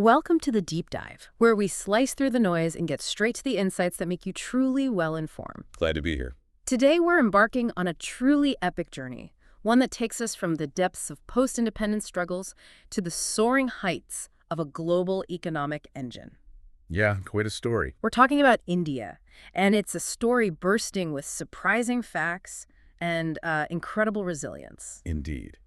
Welcome to the Deep Dive, where we slice through the noise and get straight to the insights that make you truly well-informed. Glad to be here. Today, we're embarking on a truly epic journey, one that takes us from the depths of post-independence struggles to the soaring heights of a global economic engine. Yeah, quite a story. We're talking about India, and it's a story bursting with surprising facts and incredible resilience. Indeed.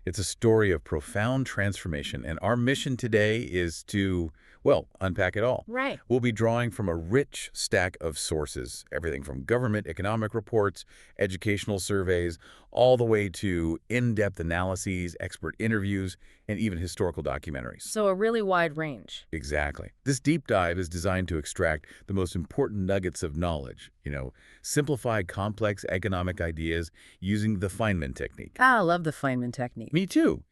It's a story of profound transformation, and our mission today is to, well, unpack it all. Right. We'll be drawing from a rich stack of sources, everything from government economic reports, educational surveys, all the way to in-depth analyses, expert interviews, and even historical documentaries. So a really wide range. Exactly. This deep dive is designed to extract the most important nuggets of knowledge, simplify complex economic ideas using the Feynman technique. I love the Feynman technique. Me too.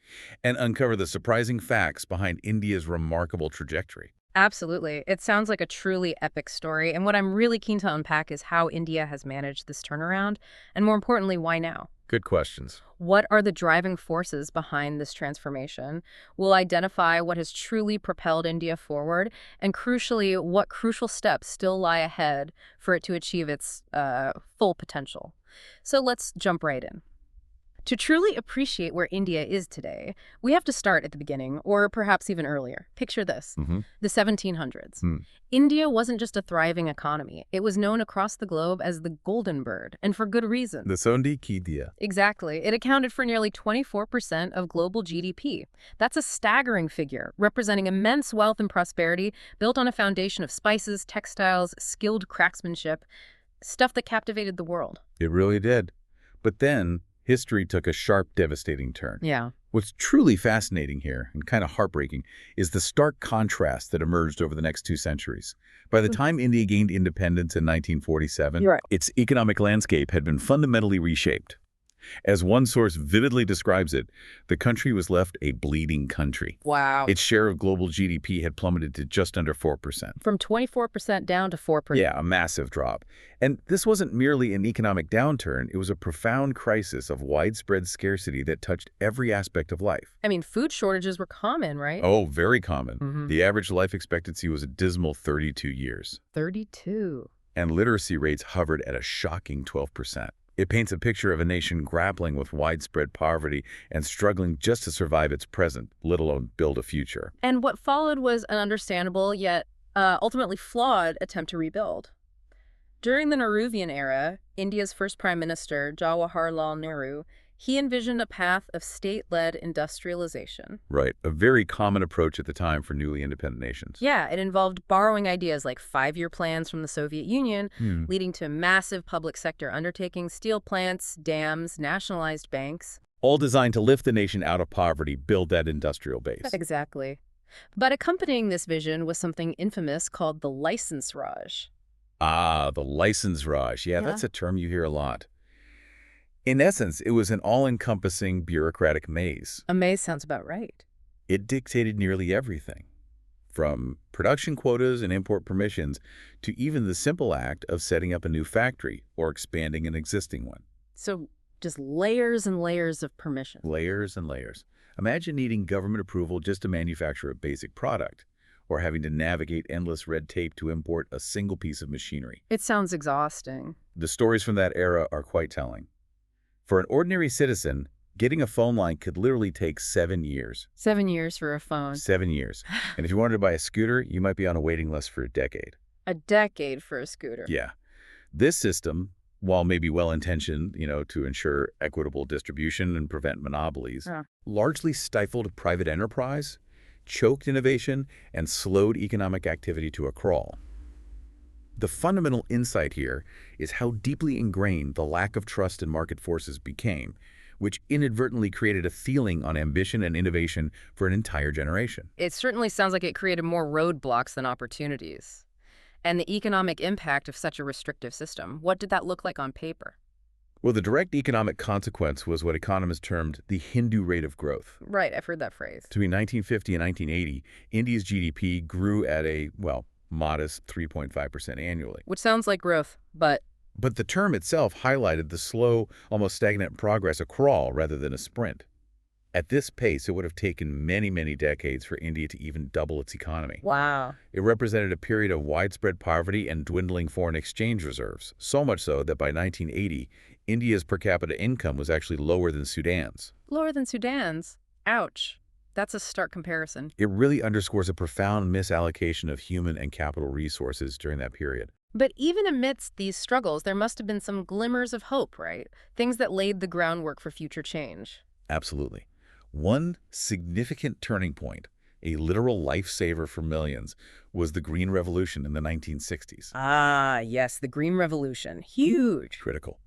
And uncover the surprising facts behind India's remarkable trajectory. Absolutely. It sounds like a truly epic story, and what I'm really keen to unpack is how India has managed this turnaround, and more importantly, why now? Good questions. What are the driving forces behind this transformation? We'll identify what has truly propelled India forward, and crucially, what crucial steps still lie ahead for it to achieve its full potential. So let's jump right in. To truly appreciate where India is today, we have to start at the beginning, or perhaps even earlier. Picture this, the 1700s. India wasn't just a thriving economy. It was known across the globe as the Golden Bird, and for good reason. The Sondi ki diya. Exactly. It accounted for nearly 24% of global GDP. That's a staggering figure, representing immense wealth and prosperity built on a foundation of spices, textiles, skilled craftsmanship, stuff that captivated the world. It really did. But then history took a sharp, devastating turn. Yeah. What's truly fascinating here, and kind of heartbreaking, is the stark contrast that emerged over the next 2 centuries. By the time India gained independence in 1947, You're right. its economic landscape had been fundamentally reshaped. As one source vividly describes it, the country was left a bleeding country. Wow. Its share of global GDP had plummeted to just under 4%. From 24% down to 4%. Yeah, a massive drop. And this wasn't merely an economic downturn, it was a profound crisis of widespread scarcity that touched every aspect of life. I mean, food shortages were common, right? Oh, very common. The average life expectancy was a dismal 32 years. 32. And literacy rates hovered at a shocking 12%. It paints a picture of a nation grappling with widespread poverty and struggling just to survive its present, let alone build a future. And what followed was an understandable yet ultimately flawed attempt to rebuild. During the Nehruvian era, India's first prime minister, Jawaharlal Nehru, he envisioned a path of state-led industrialization. Right, a very common approach at the time for newly independent nations. Yeah, it involved borrowing ideas like 5-year plans from the Soviet Union, leading to massive public sector undertakings, steel plants, dams, nationalized banks. All designed to lift the nation out of poverty, build that industrial base. Exactly. But accompanying this vision was something infamous called the license Raj. Ah, the license Raj. Yeah, that's a term you hear a lot. In essence, it was an all-encompassing bureaucratic maze. A maze sounds about right. It dictated nearly everything, from production quotas and import permissions to even the simple act of setting up a new factory or expanding an existing one. So just layers and layers of permission. Layers and layers. Imagine needing government approval just to manufacture a basic product, or having to navigate endless red tape to import a single piece of machinery. It sounds exhausting. The stories from that era are quite telling. For an ordinary citizen, getting a phone line could literally take 7 years. 7 years for a phone. 7 years. And if you wanted to buy a scooter, you might be on a waiting list for a decade. A decade for a scooter. Yeah. This system, while maybe well-intentioned, to ensure equitable distribution and prevent monopolies, largely stifled private enterprise, choked innovation, and slowed economic activity to a crawl. The fundamental insight here is how deeply ingrained the lack of trust in market forces became, which inadvertently created a ceiling on ambition and innovation for an entire generation. It certainly sounds like it created more roadblocks than opportunities. And the economic impact of such a restrictive system, what did that look like on paper? Well, the direct economic consequence was what economists termed the Hindu rate of growth. Right, I've heard that phrase. Between 1950 and 1980, India's GDP grew at a, modest 3.5% annually. Which sounds like growth, but But the term itself highlighted the slow, almost stagnant progress, a crawl rather than a sprint. At this pace, it would have taken many, many decades for India to even double its economy. Wow. It represented a period of widespread poverty and dwindling foreign exchange reserves, so much so that by 1980, India's per capita income was actually lower than Sudan's. Lower than Sudan's? Ouch. That's a stark comparison. It really underscores a profound misallocation of human and capital resources during that period. But even amidst these struggles, there must have been some glimmers of hope, right? Things that laid the groundwork for future change. Absolutely. One significant turning point, a literal lifesaver for millions, was the Green Revolution in the 1960s. Ah, yes, the Green Revolution. Huge. Critical.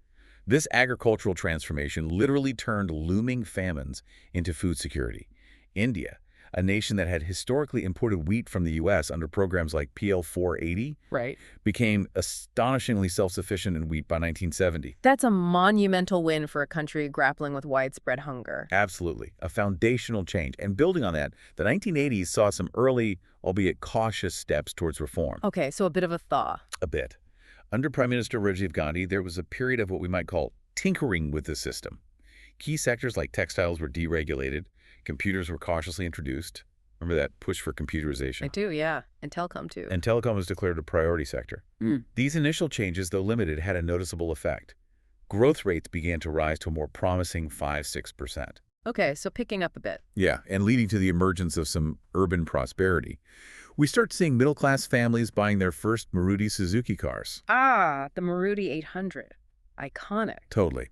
This agricultural transformation literally turned looming famines into food security. India, a nation that had historically imported wheat from the U.S. under programs like PL 480, Right. became astonishingly self-sufficient in wheat by 1970. That's a monumental win for a country grappling with widespread hunger. Absolutely. A foundational change. And building on that, the 1980s saw some early, albeit cautious, steps towards reform. Okay, so a bit of a thaw. A bit. Under Prime Minister Rajiv Gandhi, there was a period of what we might call tinkering with the system. Key sectors like textiles were deregulated, computers were cautiously introduced. Remember that push for computerization? I do, yeah. And telecom, too. And telecom was declared a priority sector. These initial changes, though limited, had a noticeable effect. Growth rates began to rise to a more promising 5–6%. Okay, so picking up a bit. Yeah, and leading to the emergence of some urban prosperity. We start seeing middle-class families buying their first Maruti Suzuki cars. Ah, the Maruti 800. Iconic. Totally.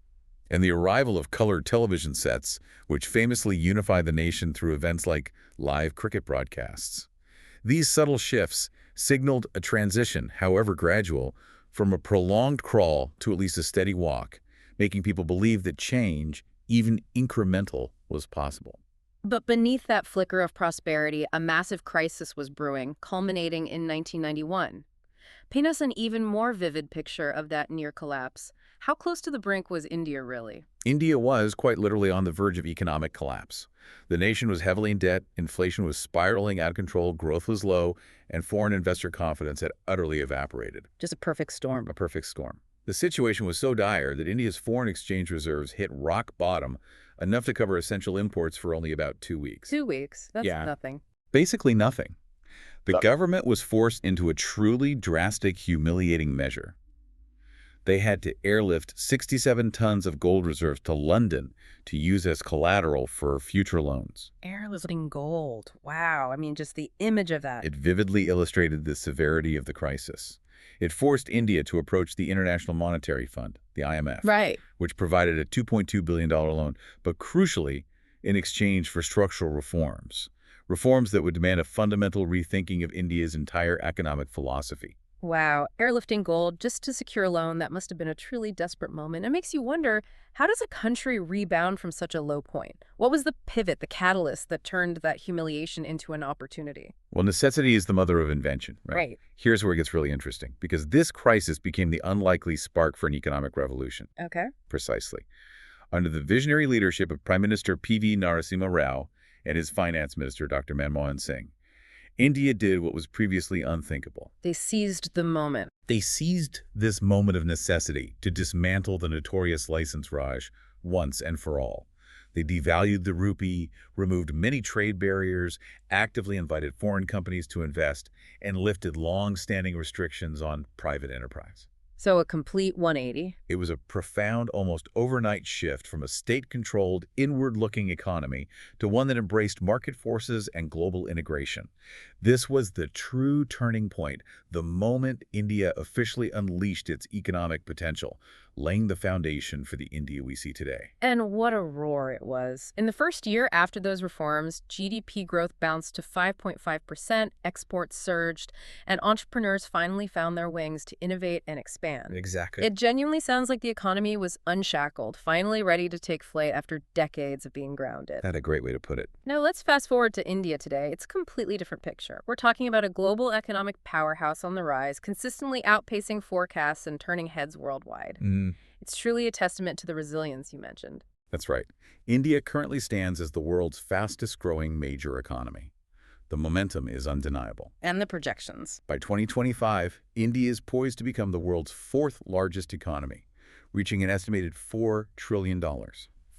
And the arrival of colored television sets, which famously unified the nation through events like live cricket broadcasts. These subtle shifts signaled a transition, however gradual, from a prolonged crawl to at least a steady walk, making people believe that change, even incremental, was possible. But beneath that flicker of prosperity, a massive crisis was brewing, culminating in 1991. Paint us an even more vivid picture of that near collapse. How close to the brink was India, really? India was quite literally on the verge of economic collapse. The nation was heavily in debt, inflation was spiraling out of control, growth was low, and foreign investor confidence had utterly evaporated. Just a perfect storm. A perfect storm. The situation was so dire that India's foreign exchange reserves hit rock bottom, enough to cover essential imports for only about 2 weeks. 2 weeks? That's nothing. Basically nothing. The government was forced into a truly drastic, humiliating measure. They had to airlift 67 tons of gold reserves to London to use as collateral for future loans. Airlifting gold. Wow. I mean, just the image of that. It vividly illustrated the severity of the crisis. It forced India to approach the International Monetary Fund, the IMF, Right. which provided a $2.2 billion loan, but crucially, in exchange for structural reforms. Reforms that would demand a fundamental rethinking of India's entire economic philosophy. Wow. Airlifting gold just to secure a loan, that must have been a truly desperate moment. It makes you wonder, how does a country rebound from such a low point? What was the pivot, the catalyst that turned that humiliation into an opportunity? Well, necessity is the mother of invention, right? Right. Here's where it gets really interesting, because this crisis became the unlikely spark for an economic revolution. Okay. Precisely. Under the visionary leadership of Prime Minister P.V. Narasimha Rao and his finance minister, Dr. Manmohan Singh, India did what was previously unthinkable. They seized the moment. They seized this moment of necessity to dismantle the notorious license Raj once and for all. They devalued the rupee, removed many trade barriers, actively invited foreign companies to invest, and lifted long-standing restrictions on private enterprise. So a complete 180. It was a profound, almost overnight shift from a state-controlled, inward-looking economy to one that embraced market forces and global integration. This was the true turning point, the moment India officially unleashed its economic potential, laying the foundation for the India we see today. And what a roar it was. In the first year after those reforms, GDP growth bounced to 5.5%, exports surged, and entrepreneurs finally found their wings to innovate and expand. Exactly. It genuinely sounds like the economy was unshackled, finally ready to take flight after decades of being grounded. That's a great way to put it. Now let's fast forward to India today. It's a completely different picture. We're talking about a global economic powerhouse on the rise, consistently outpacing forecasts and turning heads worldwide. It's truly a testament to the resilience you mentioned. That's right. India currently stands as the world's fastest-growing major economy. The momentum is undeniable. And the projections. By 2025, India is poised to become the world's fourth largest economy, reaching an estimated $4 trillion.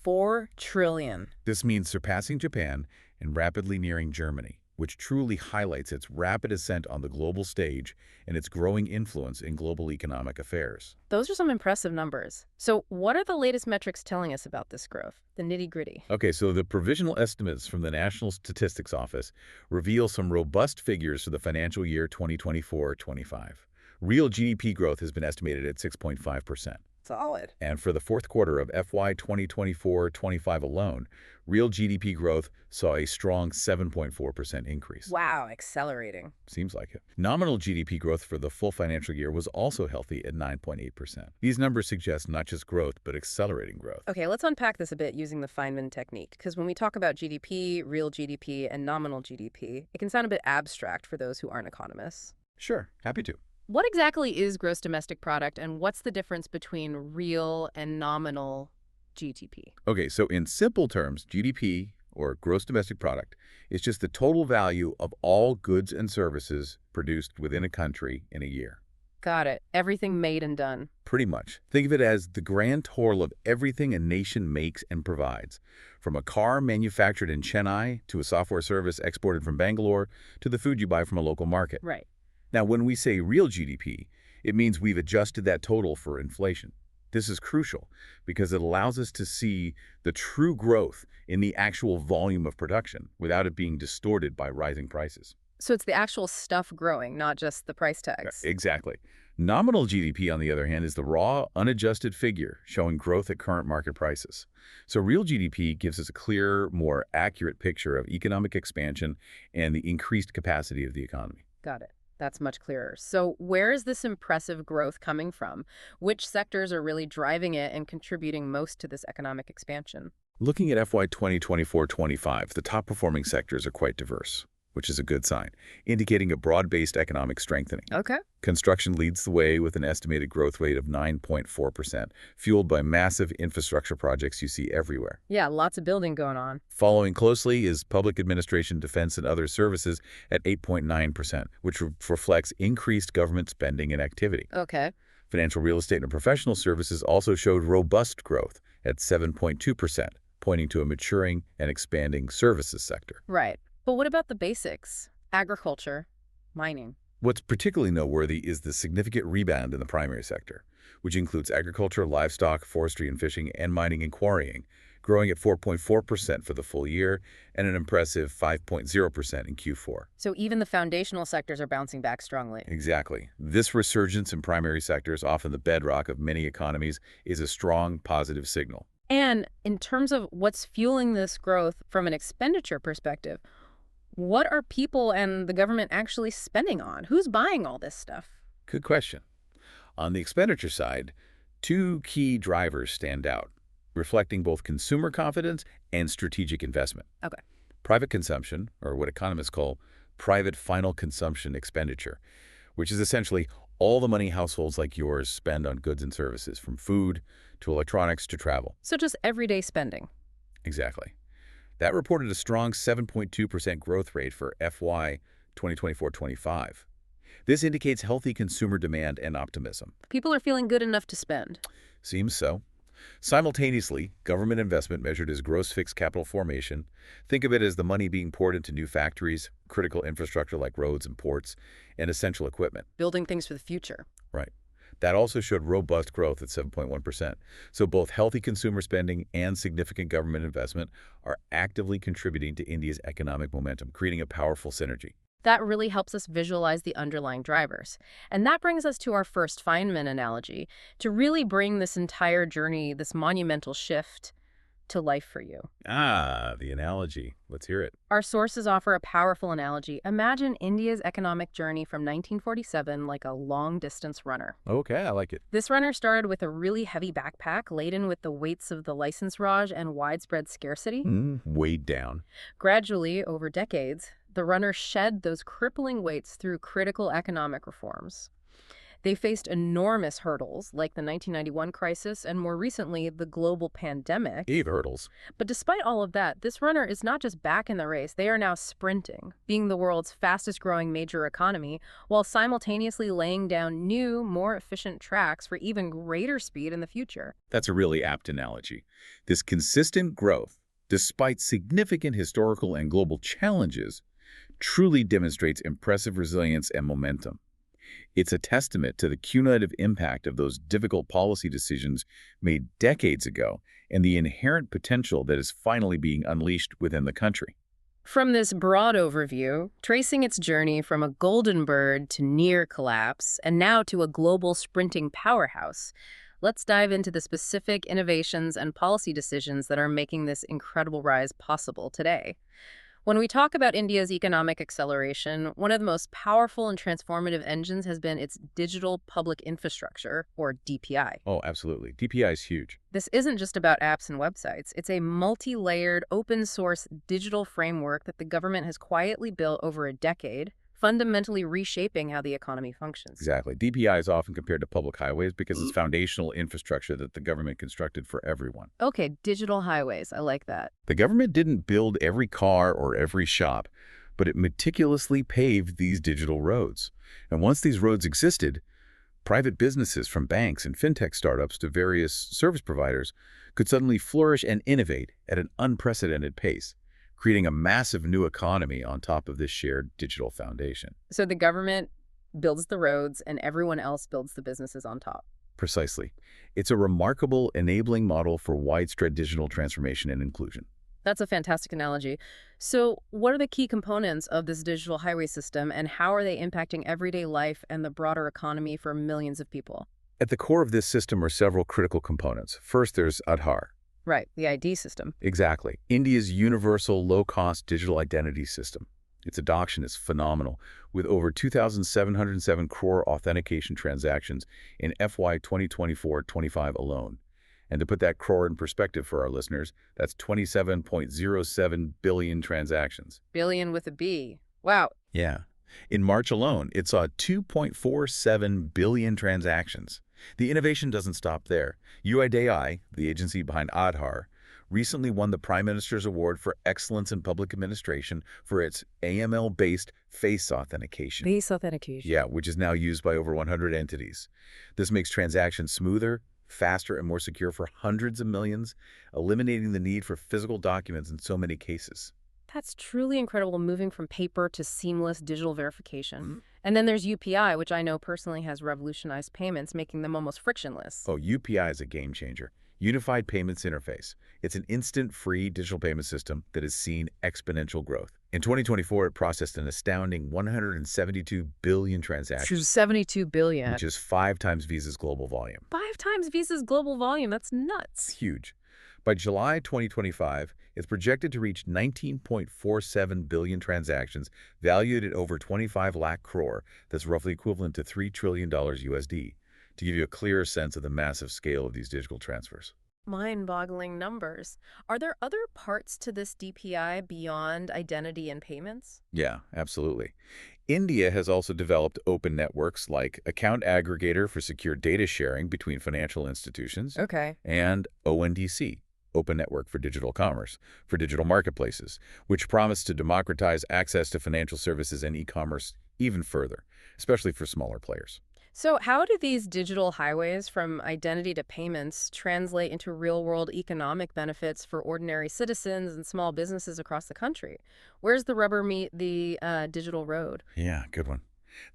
4 trillion. This means surpassing Japan and rapidly nearing Germany, which truly highlights its rapid ascent on the global stage and its growing influence in global economic affairs. Those are some impressive numbers. So what are the latest metrics telling us about this growth? The nitty-gritty. Okay, so the provisional estimates from the National Statistics Office reveal some robust figures for the financial year 2024-25. Real GDP growth has been estimated at 6.5%. Solid. And for the fourth quarter of FY 2024-25 alone, real GDP growth saw a strong 7.4% increase. Wow, accelerating. Seems like it. Nominal GDP growth for the full financial year was also healthy at 9.8%. These numbers suggest not just growth, but accelerating growth. Okay, let's unpack this a bit using the Feynman technique, because when we talk about GDP, real GDP, and nominal GDP, it can sound a bit abstract for those who aren't economists. Sure, happy to. What exactly is gross domestic product, and what's the difference between real and nominal GDP? Okay, so in simple terms, GDP, or gross domestic product, is just the total value of all goods and services produced within a country in a year. Got it. Everything made and done. Pretty much. Think of it as the grand total of everything a nation makes and provides, from a car manufactured in Chennai to a software service exported from Bangalore to the food you buy from a local market. Right. Now, when we say real GDP, it means we've adjusted that total for inflation. This is crucial because it allows us to see the true growth in the actual volume of production without it being distorted by rising prices. So it's the actual stuff growing, not just the price tags. Exactly. Nominal GDP, on the other hand, is the raw, unadjusted figure showing growth at current market prices. So real GDP gives us a clearer, more accurate picture of economic expansion and the increased capacity of the economy. Got it. That's much clearer. So where is this impressive growth coming from? Which sectors are really driving it and contributing most to this economic expansion? Looking at FY 2024-25, the top-performing sectors are quite diverse, which is a good sign, indicating a broad-based economic strengthening. Okay. Construction leads the way with an estimated growth rate of 9.4%, fueled by massive infrastructure projects you see everywhere. Yeah, lots of building going on. Following closely is public administration, defense, and other services at 8.9%, which reflects increased government spending and activity. Okay. Financial real estate and professional services also showed robust growth at 7.2%, pointing to a maturing and expanding services sector. Right. But what about the basics? Agriculture, mining. What's particularly noteworthy is the significant rebound in the primary sector, which includes agriculture, livestock, forestry and fishing, and mining and quarrying, growing at 4.4% for the full year and an impressive 5.0% in Q4. So even the foundational sectors are bouncing back strongly. Exactly. This resurgence in primary sectors, often the bedrock of many economies, is a strong positive signal. And in terms of what's fueling this growth from an expenditure perspective, what are people and the government actually spending on? Who's buying all this stuff? Good question. On the expenditure side, two key drivers stand out, reflecting both consumer confidence and strategic investment. Okay. Private consumption, or what economists call private final consumption expenditure, which is essentially all the money households like yours spend on goods and services, from food to electronics to travel. So just everyday spending. Exactly. That reported a strong 7.2% growth rate for FY 2024-25. This indicates healthy consumer demand and optimism. People are feeling good enough to spend. Seems so. Simultaneously, government investment measured as gross fixed capital formation, think of it as the money being poured into new factories, critical infrastructure like roads and ports, and essential equipment. Building things for the future. Right. That also showed robust growth at 7.1%. So both healthy consumer spending and significant government investment are actively contributing to India's economic momentum, creating a powerful synergy. That really helps us visualize the underlying drivers. And that brings us to our first Feynman analogy, to really bring this entire journey, this monumental shift, to life for you. The analogy. Let's hear it. Our sources offer a powerful analogy. Imagine India's economic journey from 1947 like a long-distance runner. Okay, I like it. This runner started with a really heavy backpack laden with the weights of the license raj and widespread scarcity. Weighed down. Gradually, over decades, the runner shed those crippling weights through critical economic reforms. They faced enormous hurdles like the 1991 crisis and more recently the global pandemic. Eve hurdles. But despite all of that, this runner is not just back in the race, they are now sprinting, being the world's fastest growing major economy, while simultaneously laying down new, more efficient tracks for even greater speed in the future. That's a really apt analogy. This consistent growth, despite significant historical and global challenges, truly demonstrates impressive resilience and momentum. It's a testament to the cumulative impact of those difficult policy decisions made decades ago and the inherent potential that is finally being unleashed within the country. From this broad overview, tracing its journey from a golden bird to near collapse and now to a global sprinting powerhouse, let's dive into the specific innovations and policy decisions that are making this incredible rise possible today. When we talk about India's economic acceleration, one of the most powerful and transformative engines has been its digital public infrastructure, or DPI. Oh, absolutely. DPI is huge. This isn't just about apps and websites. It's a multi-layered, open-source digital framework that the government has quietly built over a decade, fundamentally reshaping how the economy functions. Exactly. DPI is often compared to public highways because it's foundational infrastructure that the government constructed for everyone. Okay, digital highways. I like that. The government didn't build every car or every shop, but it meticulously paved these digital roads. And once these roads existed, private businesses from banks and fintech startups to various service providers could suddenly flourish and innovate at an unprecedented pace, creating a massive new economy on top of this shared digital foundation. So the government builds the roads and everyone else builds the businesses on top. Precisely. It's a remarkable enabling model for widespread digital transformation and inclusion. That's a fantastic analogy. So what are the key components of this digital highway system and how are they impacting everyday life and the broader economy for millions of people? At the core of this system are several critical components. First, there's Aadhaar. Right, the ID system. Exactly. India's universal low-cost digital identity system. Its adoption is phenomenal, with over 2,707 crore authentication transactions in FY 2024-25 alone. And to put that crore in perspective for our listeners, that's 27.07 billion transactions. Billion with a B. Wow. Yeah. In March alone, it saw 2.47 billion transactions. The innovation doesn't stop there. UIDAI, the agency behind Aadhaar, recently won the Prime Minister's Award for Excellence in Public Administration for its AML-based face authentication. Face authentication. Yeah, which is now used by over 100 entities. This makes transactions smoother, faster, and more secure for hundreds of millions, eliminating the need for physical documents in so many cases. That's truly incredible, moving from paper to seamless digital verification. And then there's UPI, which I know personally has revolutionized payments, making them almost frictionless. Oh, UPI is a game changer. Unified Payments Interface. It's an instant, free digital payment system that has seen exponential growth. In 2024, it processed an astounding 172 billion transactions. 72 billion. Which is 5 times Visa's global volume. 5 times Visa's global volume. That's nuts. Huge. By July 2025, it's projected to reach 19.47 billion transactions, valued at over 25 lakh crore. That's roughly equivalent to $3 trillion USD, to give you a clearer sense of the massive scale of these digital transfers. Mind-boggling numbers. Are there other parts to this DPI beyond identity and payments? Yeah, absolutely. India has also developed open networks like Account Aggregator for secure data sharing between financial institutions, Okay. and ONDC, Open Network for Digital Commerce, for digital marketplaces, which promise to democratize access to financial services and e-commerce even further, especially for smaller players. So how do these digital highways from identity to payments translate into real-world economic benefits for ordinary citizens and small businesses across the country? Where's the rubber meet the digital road? Yeah, good one.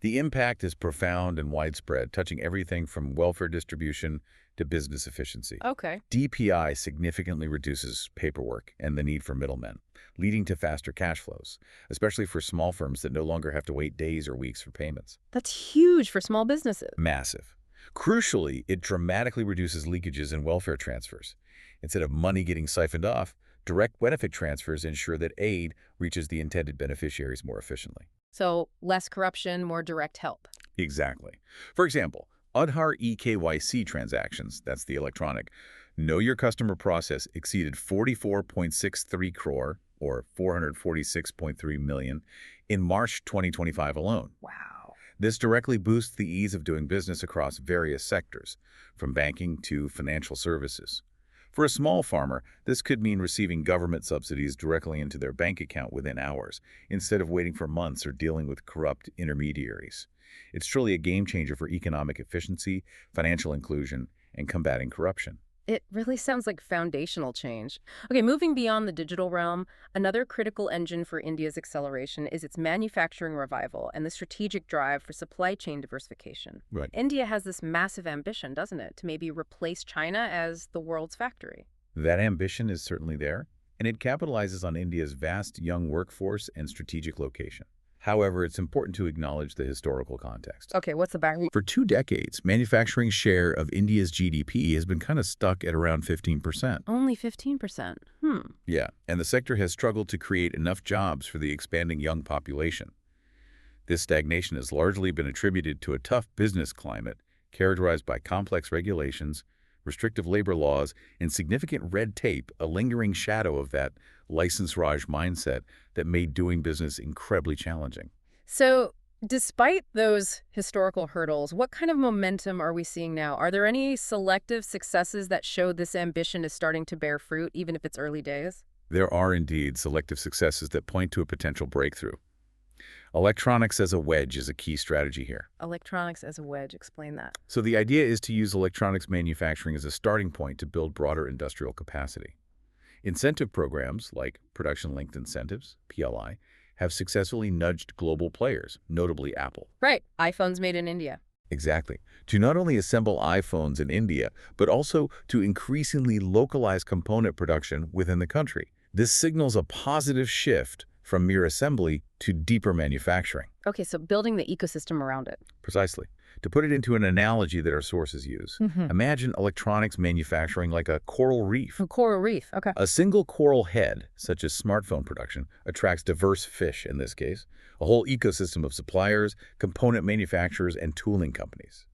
The impact is profound and widespread, touching everything from welfare distribution to business efficiency. Okay. DPI significantly reduces paperwork and the need for middlemen, leading to faster cash flows, especially for small firms that no longer have to wait days or weeks for payments. That's huge for small businesses. Massive. Crucially, it dramatically reduces leakages in welfare transfers. Instead of money getting siphoned off, direct benefit transfers ensure that aid reaches the intended beneficiaries more efficiently. So less corruption, more direct help. Exactly. For example, Aadhaar eKYC transactions, that's the electronic, Know Your Customer process exceeded 44.63 crore, or 446.3 million, in March 2025 alone. Wow. This directly boosts the ease of doing business across various sectors, from banking to financial services. For a small farmer, this could mean receiving government subsidies directly into their bank account within hours, instead of waiting for months or dealing with corrupt intermediaries. It's truly a game changer for economic efficiency, financial inclusion, and combating corruption. It really sounds like foundational change. Okay, moving beyond the digital realm, another critical engine for India's acceleration is its manufacturing revival and the strategic drive for supply chain diversification. Right. India has this massive ambition, doesn't it, to maybe replace China as the world's factory? That ambition is certainly there, and it capitalizes on India's vast young workforce and strategic location. However, it's important to acknowledge the historical context. Okay, what's the background? For 2 decades, manufacturing's share of India's GDP has been kind of stuck at around 15%. Only 15%. Yeah, and the sector has struggled to create enough jobs for the expanding young population. This stagnation has largely been attributed to a tough business climate characterized by complex regulations, restrictive labor laws, and significant red tape, a lingering shadow of that license Raj mindset that made doing business incredibly challenging. So, despite those historical hurdles, what kind of momentum are we seeing now? Are there any selective successes that show this ambition is starting to bear fruit, even if it's early days? There are indeed selective successes that point to a potential breakthrough. Electronics as a wedge is a key strategy here. Electronics as a wedge, explain that. So the idea is to use electronics manufacturing as a starting point to build broader industrial capacity. Incentive programs like production-linked incentives, PLI, have successfully nudged global players, notably Apple. Right, iPhones made in India. Exactly. To not only assemble iPhones in India, but also to increasingly localize component production within the country. This signals a positive shift from mere assembly to deeper manufacturing. Okay, so building the ecosystem around it. Precisely. To put it into an analogy that our sources use, imagine electronics manufacturing like a coral reef. A coral reef, okay. A single coral head, such as smartphone production, attracts diverse fish in this case, a whole ecosystem of suppliers, component manufacturers, and tooling companies.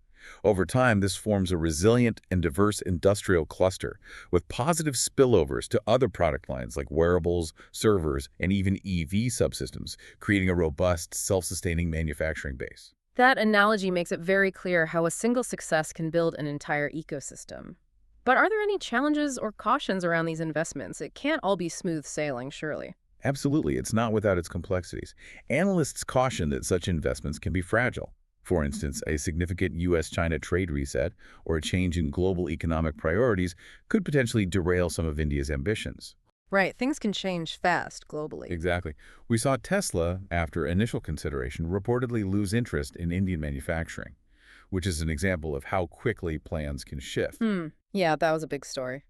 Over time, this forms a resilient and diverse industrial cluster with positive spillovers to other product lines like wearables, servers, and even EV subsystems, creating a robust, self-sustaining manufacturing base. That analogy makes it very clear how a single success can build an entire ecosystem. But are there any challenges or cautions around these investments? It can't all be smooth sailing, surely. Absolutely, it's not without its complexities. Analysts caution that such investments can be fragile. For instance, a significant U.S.-China trade reset or a change in global economic priorities could potentially derail some of India's ambitions. Right, things can change fast globally. Exactly. We saw Tesla, after initial consideration, reportedly lose interest in Indian manufacturing, which is an example of how quickly plans can shift. Yeah, that was a big story.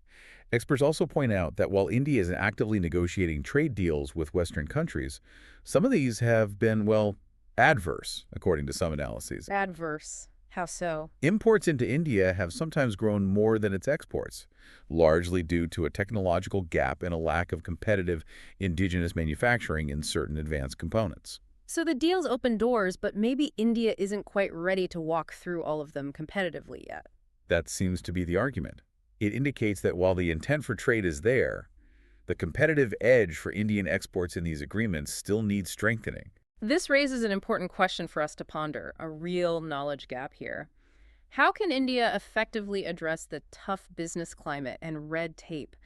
Experts also point out that while India is actively negotiating trade deals with Western countries, some of these have been, well, adverse, according to some analyses. Adverse. How so? Imports into India have sometimes grown more than its exports, largely due to a technological gap and a lack of competitive indigenous manufacturing in certain advanced components. So the deals open doors, but maybe India isn't quite ready to walk through all of them competitively yet. That seems to be the argument. It indicates that while the intent for trade is there, the competitive edge for Indian exports in these agreements still needs strengthening. This raises an important question for us to ponder, a real knowledge gap here. How can India effectively address the tough business climate and red tape,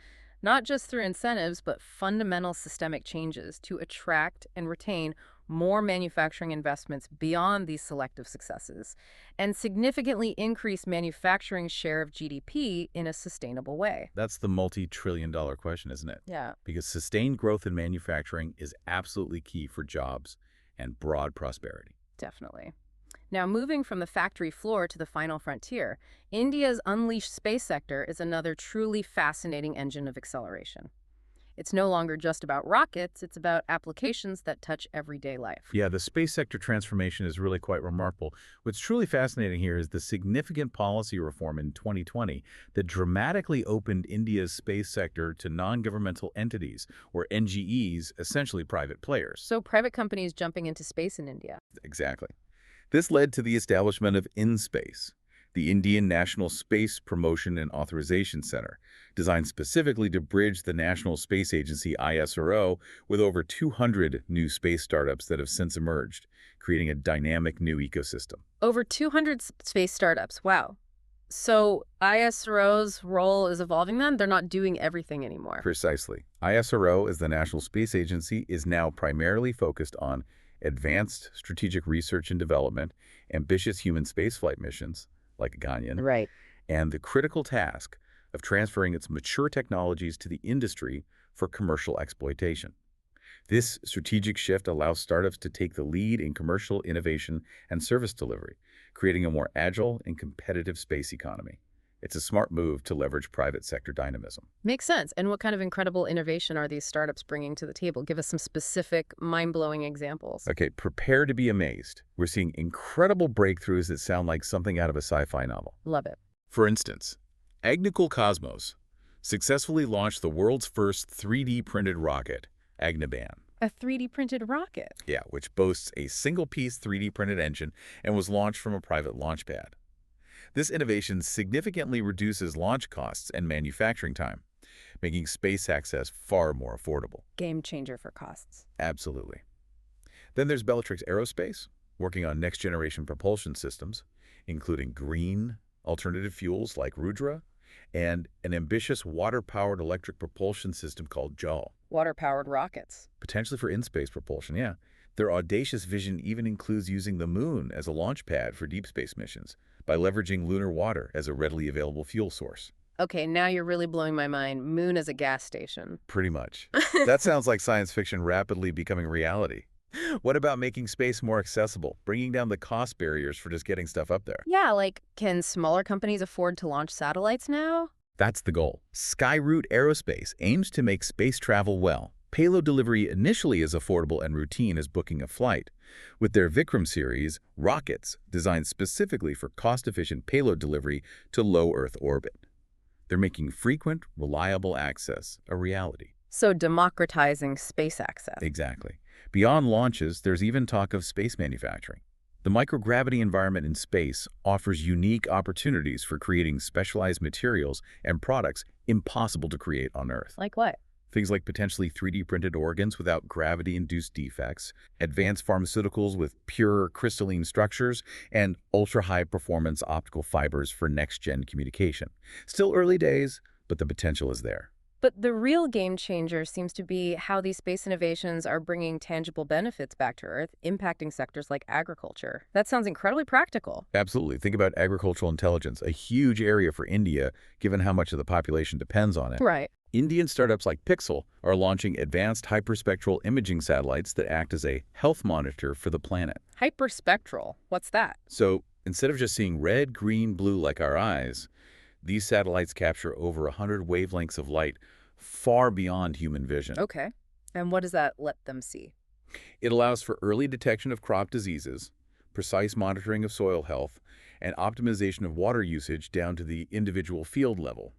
not just through incentives, but fundamental systemic changes to attract and retain more manufacturing investments beyond these selective successes, and significantly increase manufacturing's share of GDP in a sustainable way? That's the multi-trillion-dollar question, isn't it? Yeah. Because sustained growth in manufacturing is absolutely key for jobs and broad prosperity. Definitely. Now, moving from the factory floor to the final frontier, India's unleashed space sector is another truly fascinating engine of acceleration. It's no longer just about rockets, it's about applications that touch everyday life. Yeah, the space sector transformation is really quite remarkable. What's truly fascinating here is the significant policy reform in 2020 that dramatically opened India's space sector to non-governmental entities, or NGEs, essentially private players. So private companies jumping into space in India. Exactly. This led to the establishment of InSpace, the Indian National Space Promotion and Authorization Center, designed specifically to bridge the National Space Agency ISRO with over 200 new space startups that have since emerged, creating a dynamic new ecosystem. Over 200 space startups. Wow. So ISRO's role is evolving then? They're not doing everything anymore. Precisely. ISRO, as the National Space Agency, is now primarily focused on advanced strategic research and development, ambitious human spaceflight missions, like Gagnon, Right. and the critical task of transferring its mature technologies to the industry for commercial exploitation. This strategic shift allows startups to take the lead in commercial innovation and service delivery, creating a more agile and competitive space economy. It's a smart move to leverage private sector dynamism. Makes sense. And what kind of incredible innovation are these startups bringing to the table? Give us some specific, mind-blowing examples. Okay, prepare to be amazed. We're seeing incredible breakthroughs that sound like something out of a sci-fi novel. Love it. For instance, Agnical Cosmos successfully launched the world's first 3D printed rocket, Agniban. A 3D printed rocket. Yeah, which boasts a single-piece 3D printed engine and was launched from a private launch pad. This innovation significantly reduces launch costs and manufacturing time, making space access far more affordable. Game changer for costs. Absolutely. Then there's Bellatrix Aerospace, working on next-generation propulsion systems, including green alternative fuels like Rudra, and an ambitious water-powered electric propulsion system called JAWL. Water-powered rockets. Potentially for in-space propulsion, yeah. Their audacious vision even includes using the moon as a launch pad for deep space missions by leveraging lunar water as a readily available fuel source. Okay, now you're really blowing my mind. Moon as a gas station. Pretty much. That sounds like science fiction rapidly becoming reality. What about making space more accessible, bringing down the cost barriers for just getting stuff up there? Yeah, like, can smaller companies afford to launch satellites now? That's the goal. Skyroot Aerospace aims to make space travel well. Payload delivery initially as affordable and routine as booking a flight, with their Vikram series rockets designed specifically for cost-efficient payload delivery to low Earth orbit. They're making frequent, reliable access a reality. So democratizing space access. Exactly. Beyond launches, there's even talk of space manufacturing. The microgravity environment in space offers unique opportunities for creating specialized materials and products impossible to create on Earth. Like what? Things like potentially 3D printed organs without gravity-induced defects, advanced pharmaceuticals with pure crystalline structures, and ultra-high performance optical fibers for next-gen communication. Still early days, but the potential is there. But the real game changer seems to be how these space innovations are bringing tangible benefits back to Earth, impacting sectors like agriculture. That sounds incredibly practical. Absolutely. Think about agricultural intelligence, a huge area for India, given how much of the population depends on it. Right. Indian startups like Pixel are launching advanced hyperspectral imaging satellites that act as a health monitor for the planet. Hyperspectral. What's that? So instead of just seeing red, green, blue like our eyes, these satellites capture over 100 wavelengths of light far beyond human vision. Okay. And what does that let them see? It allows for early detection of crop diseases, precise monitoring of soil health, and optimization of water usage down to the individual field level.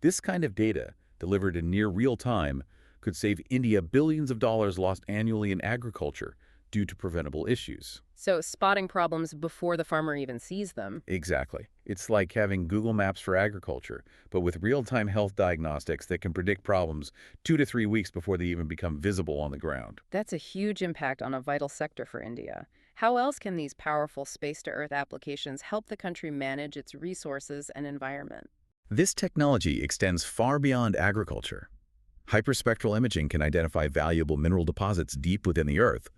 This kind of data, delivered in near real time, could save India billions of dollars lost annually in agriculture due to preventable issues. So spotting problems before the farmer even sees them. Exactly. It's like having Google Maps for agriculture, but with real-time health diagnostics that can predict problems 2 to 3 weeks before they even become visible on the ground. That's a huge impact on a vital sector for India. How else can these powerful space-to-Earth applications help the country manage its resources and environment? This technology extends far beyond agriculture. Hyperspectral imaging can identify valuable mineral deposits deep within the Earth,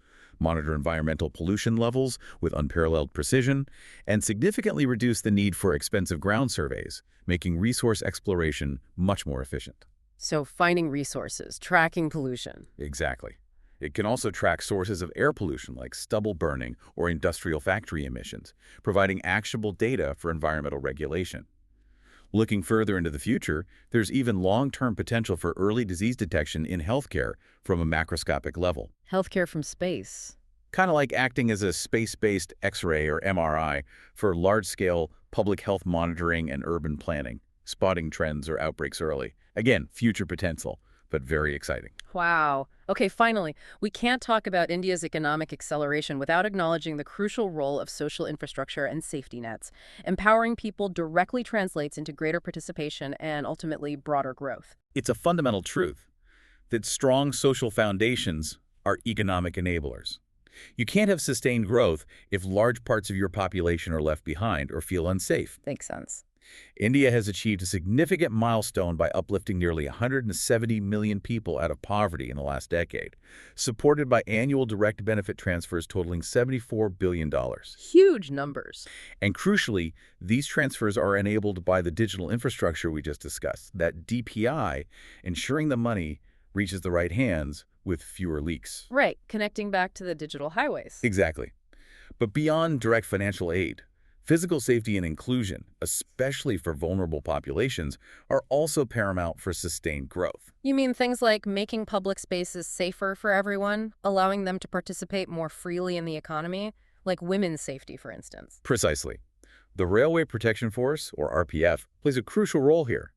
monitor environmental pollution levels with unparalleled precision, and significantly reduce the need for expensive ground surveys, making resource exploration much more efficient. So finding resources, tracking pollution. Exactly. It can also track sources of air pollution like stubble burning or industrial factory emissions, providing actionable data for environmental regulation. Looking further into the future, there's even long-term potential for early disease detection in healthcare from a macroscopic level. Healthcare from space. Kind of like acting as a space-based X-ray or MRI for large-scale public health monitoring and urban planning, spotting trends or outbreaks early. Again, future potential, but very exciting. Wow. Okay, finally, we can't talk about India's economic acceleration without acknowledging the crucial role of social infrastructure and safety nets. Empowering people directly translates into greater participation and ultimately broader growth. It's a fundamental truth that strong social foundations are economic enablers. You can't have sustained growth if large parts of your population are left behind or feel unsafe. Makes sense. India has achieved a significant milestone by uplifting nearly 170 million people out of poverty in the last decade, supported by annual direct benefit transfers totaling $74 billion. Huge numbers. And crucially, these transfers are enabled by the digital infrastructure we just discussed, that DPI, ensuring the money reaches the right hands with fewer leaks. Right, connecting back to the digital highways. Exactly. But beyond direct financial aid, physical safety and inclusion, especially for vulnerable populations, are also paramount for sustained growth. You mean things like making public spaces safer for everyone, allowing them to participate more freely in the economy, like women's safety, for instance? Precisely. The Railway Protection Force, or RPF, plays a crucial role here,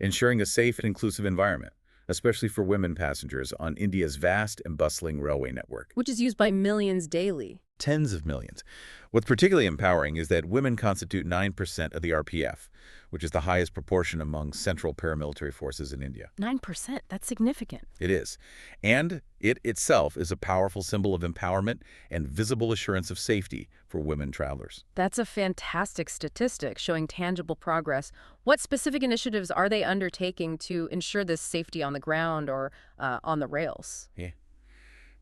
ensuring a safe and inclusive environment, especially for women passengers on India's vast and bustling railway network. Which is used by millions daily. Tens of millions. What's particularly empowering is that women constitute 9% of the RPF, which is the highest proportion among central paramilitary forces in India. 9%, that's significant. It is. And it itself is a powerful symbol of empowerment and visible assurance of safety for women travelers. That's a fantastic statistic showing tangible progress. What specific initiatives are they undertaking to ensure this safety on the ground or on the rails? Yeah.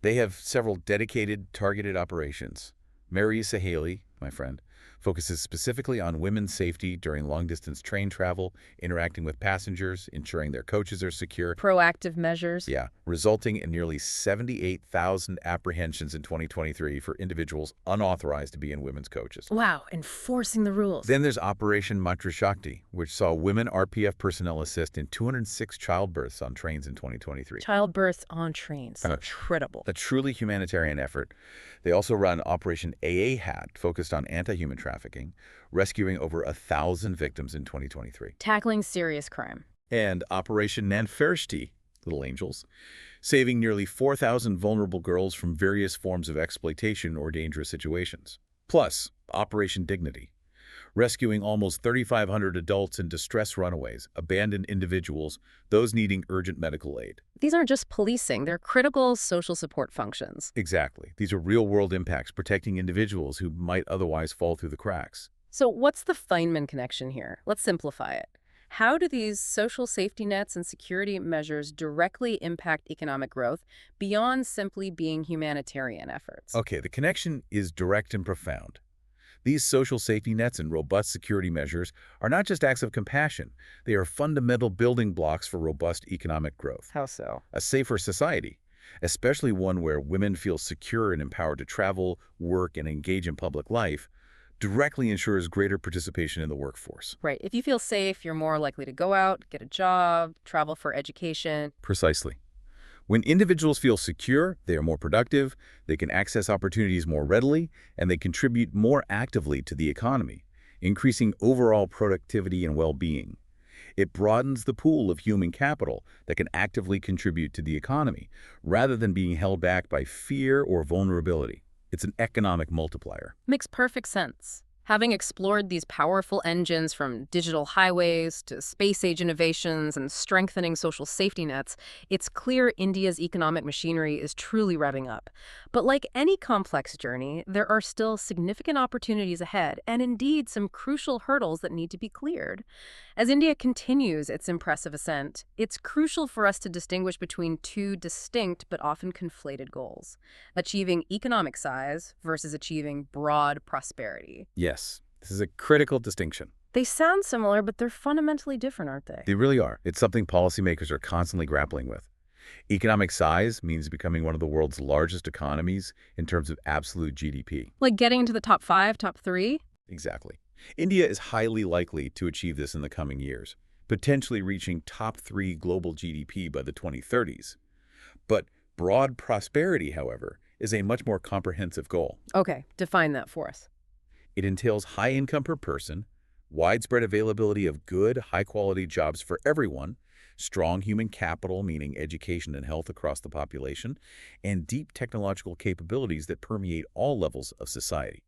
They have several dedicated, targeted operations. Mary Saheli, my friend, focuses specifically on women's safety during long-distance train travel, interacting with passengers, ensuring their coaches are secure. Proactive measures? Yeah, resulting in nearly 78,000 apprehensions in 2023 for individuals unauthorized to be in women's coaches. Wow, enforcing the rules. Then there's Operation Matra Shakti, which saw women RPF personnel assist in 206 childbirths on trains in 2023. Childbirth on trains. Incredible. A truly humanitarian effort. They also run Operation AA Hat, focused on anti-human trafficking, rescuing over 1,000 victims in 2023. Tackling serious crime. And Operation Nanfershti, Little Angels, saving nearly 4,000 vulnerable girls from various forms of exploitation or dangerous situations. Plus, Operation Dignity, rescuing almost 3,500 adults and distressed runaways, abandoned individuals, those needing urgent medical aid. These aren't just policing, they're critical social support functions. Exactly. These are real-world impacts protecting individuals who might otherwise fall through the cracks. So what's the Feynman connection here? Let's simplify it. How do these social safety nets and security measures directly impact economic growth beyond simply being humanitarian efforts? Okay, the connection is direct and profound. These social safety nets and robust security measures are not just acts of compassion. They are fundamental building blocks for robust economic growth. How so? A safer society, especially one where women feel secure and empowered to travel, work, and engage in public life, directly ensures greater participation in the workforce. Right. If you feel safe, you're more likely to go out, get a job, travel for education. Precisely. When individuals feel secure, they are more productive, they can access opportunities more readily, and they contribute more actively to the economy, increasing overall productivity and well-being. It broadens the pool of human capital that can actively contribute to the economy, rather than being held back by fear or vulnerability. It's an economic multiplier. Makes perfect sense. Having explored these powerful engines from digital highways to space-age innovations and strengthening social safety nets, it's clear India's economic machinery is truly revving up. But like any complex journey, there are still significant opportunities ahead and indeed some crucial hurdles that need to be cleared. As India continues its impressive ascent, it's crucial for us to distinguish between two distinct but often conflated goals: achieving economic size versus achieving broad prosperity. Yes, this is a critical distinction. They sound similar, but they're fundamentally different, aren't they? They really are. It's something policymakers are constantly grappling with. Economic size means becoming one of the world's largest economies in terms of absolute GDP. Like getting into the top 5, top 3? Exactly. India is highly likely to achieve this in the coming years, potentially reaching top 3 global GDP by the 2030s. But broad prosperity, however, is a much more comprehensive goal. Okay, define that for us. It entails high income per person, widespread availability of good, high-quality jobs for everyone, strong human capital, meaning education and health across the population, and deep technological capabilities that permeate all levels of society.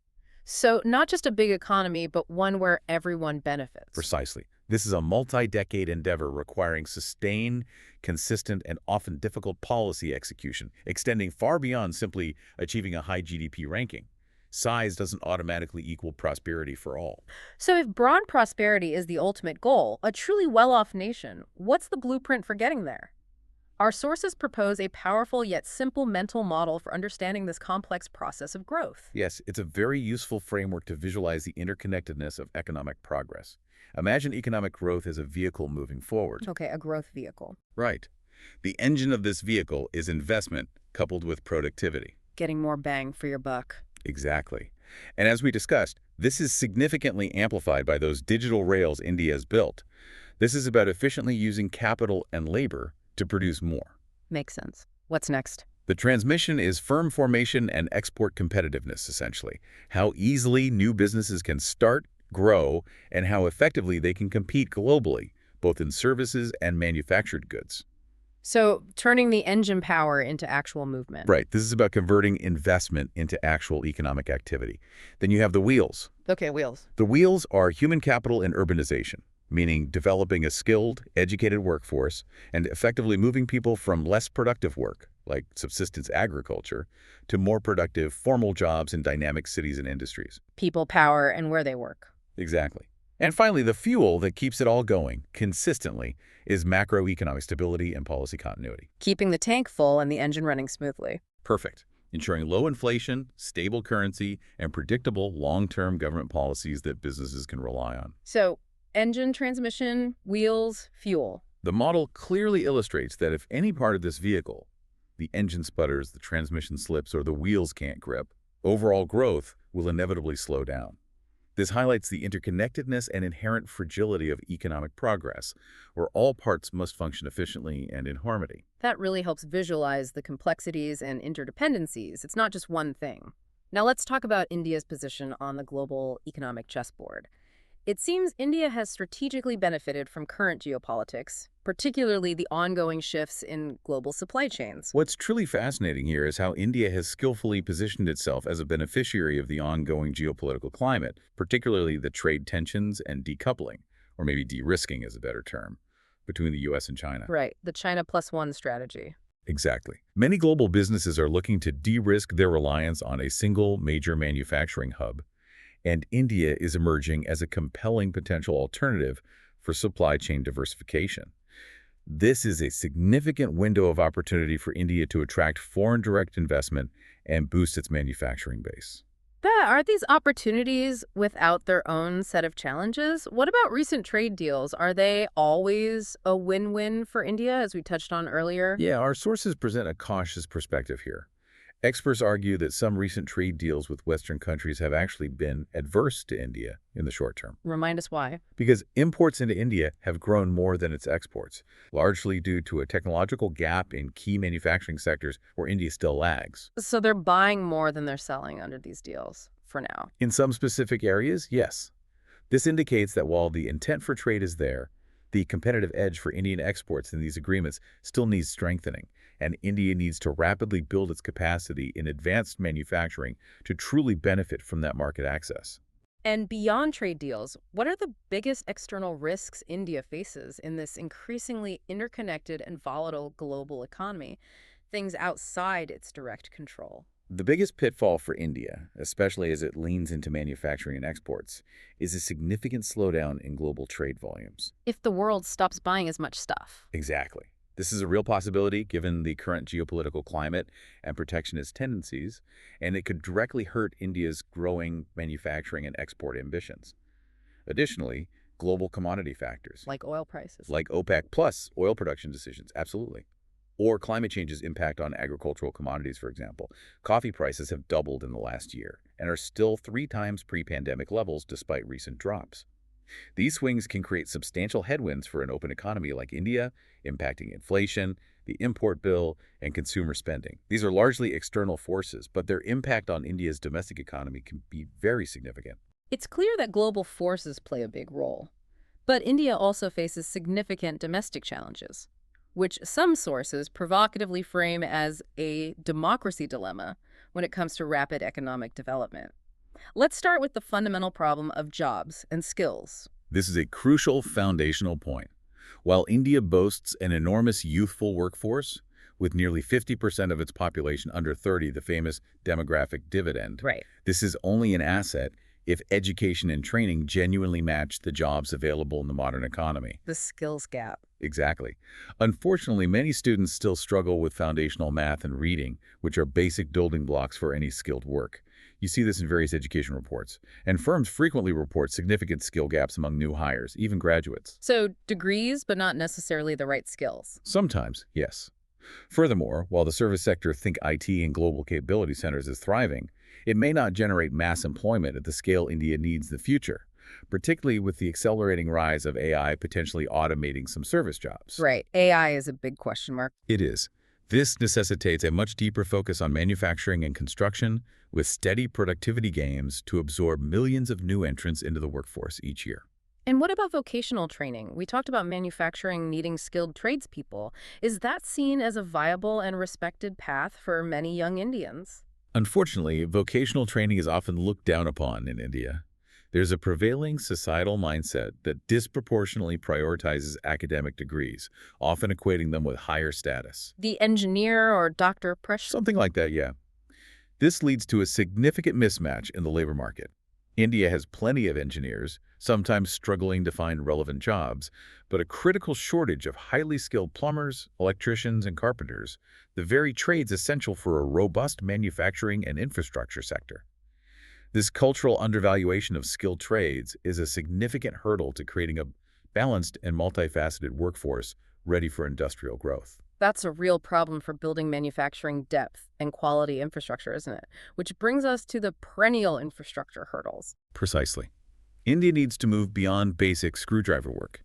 So not just a big economy, but one where everyone benefits. Precisely. This is a multi-decade endeavor requiring sustained, consistent, and often difficult policy execution, extending far beyond simply achieving a high GDP ranking. Size doesn't automatically equal prosperity for all. So if broad prosperity is the ultimate goal, a truly well-off nation, what's the blueprint for getting there? Our sources propose a powerful yet simple mental model for understanding this complex process of growth. Yes, it's a very useful framework to visualize the interconnectedness of economic progress. Imagine economic growth as a vehicle moving forward. Okay, a growth vehicle. Right. The engine of this vehicle is investment coupled with productivity. Getting more bang for your buck. Exactly. And as we discussed, this is significantly amplified by those digital rails India has built. This is about efficiently using capital and labor to produce more. Makes sense. What's next? The transmission is firm formation and export competitiveness, essentially. How easily new businesses can start, grow, and how effectively they can compete globally, both in services and manufactured goods. So turning the engine power into actual movement. Right. This is about converting investment into actual economic activity. Then you have the wheels. Okay, wheels. The wheels are human capital and urbanization, meaning developing a skilled, educated workforce and effectively moving people from less productive work, like subsistence agriculture, to more productive, formal jobs in dynamic cities and industries. People, power, and where they work. Exactly. And finally, the fuel that keeps it all going consistently is macroeconomic stability and policy continuity. Keeping the tank full and the engine running smoothly. Perfect. Ensuring low inflation, stable currency, and predictable long-term government policies that businesses can rely on. So engine, transmission, wheels, fuel. The model clearly illustrates that if any part of this vehicle, the engine sputters, the transmission slips, or the wheels can't grip, overall growth will inevitably slow down. This highlights the interconnectedness and inherent fragility of economic progress, where all parts must function efficiently and in harmony. That really helps visualize the complexities and interdependencies. It's not just one thing. Now let's talk about India's position on the global economic chessboard. It seems India has strategically benefited from current geopolitics, particularly the ongoing shifts in global supply chains. What's truly fascinating here is how India has skillfully positioned itself as a beneficiary of the ongoing geopolitical climate, particularly the trade tensions and decoupling, or maybe de-risking is a better term, between the U.S. and China. Right, the China plus one strategy. Exactly. Many global businesses are looking to de-risk their reliance on a single major manufacturing hub, and India is emerging as a compelling potential alternative for supply chain diversification. This is a significant window of opportunity for India to attract foreign direct investment and boost its manufacturing base. But are these opportunities without their own set of challenges? What about recent trade deals? Are they always a win-win for India, as we touched on earlier? Yeah, our sources present a cautious perspective here. Experts argue that some recent trade deals with Western countries have actually been adverse to India in the short term. Remind us why. Because imports into India have grown more than its exports, largely due to a technological gap in key manufacturing sectors where India still lags. So they're buying more than they're selling under these deals, for now. In some specific areas, yes. This indicates that while the intent for trade is there, the competitive edge for Indian exports in these agreements still needs strengthening, and India needs to rapidly build its capacity in advanced manufacturing to truly benefit from that market access. And beyond trade deals, what are the biggest external risks India faces in this increasingly interconnected and volatile global economy, things outside its direct control? The biggest pitfall for India, especially as it leans into manufacturing and exports, is a significant slowdown in global trade volumes. If the world stops buying as much stuff. Exactly. This is a real possibility given the current geopolitical climate and protectionist tendencies, and it could directly hurt India's growing manufacturing and export ambitions. Additionally, global commodity factors, Like oil prices. like OPEC plus oil production decisions, absolutely. Or climate change's impact on agricultural commodities, for example. Coffee prices have doubled in the last year and are still 3 times pre-pandemic levels despite recent drops. These swings can create substantial headwinds for an open economy like India, impacting inflation, the import bill, and consumer spending. These are largely external forces, but their impact on India's domestic economy can be very significant. It's clear that global forces play a big role. But India also faces significant domestic challenges, which some sources provocatively frame as a democracy dilemma when it comes to rapid economic development. Let's start with the fundamental problem of jobs and skills. This is a crucial foundational point. While India boasts an enormous youthful workforce, with nearly 50% of its population under 30, the famous demographic dividend, Right. this is only an asset if education and training genuinely match the jobs available in the modern economy. The skills gap. Exactly. Unfortunately, many students still struggle with foundational math and reading, which are basic building blocks for any skilled work. You see this in various education reports, and firms frequently report significant skill gaps among new hires, even graduates. So degrees, but not necessarily the right skills. Sometimes, yes. Furthermore, while the service sector think IT and global capability centers is thriving, it may not generate mass employment at the scale India needs in the future, particularly with the accelerating rise of AI potentially automating some service jobs. Right. AI is a big question mark. It is. This necessitates a much deeper focus on manufacturing and construction, with steady productivity gains to absorb millions of new entrants into the workforce each year. And what about vocational training? We talked about manufacturing needing skilled tradespeople. Is that seen as a viable and respected path for many young Indians? Unfortunately, vocational training is often looked down upon in India. There's a prevailing societal mindset that disproportionately prioritizes academic degrees, often equating them with higher status. The engineer or doctor pressure? Something like that, yeah. This leads to a significant mismatch in the labor market. India has plenty of engineers, sometimes struggling to find relevant jobs, but a critical shortage of highly skilled plumbers, electricians, and carpenters, the very trades essential for a robust manufacturing and infrastructure sector. This cultural undervaluation of skilled trades is a significant hurdle to creating a balanced and multifaceted workforce ready for industrial growth. That's a real problem for building manufacturing depth and quality infrastructure, isn't it? Which brings us to the perennial infrastructure hurdles. Precisely. India needs to move beyond basic screwdriver work,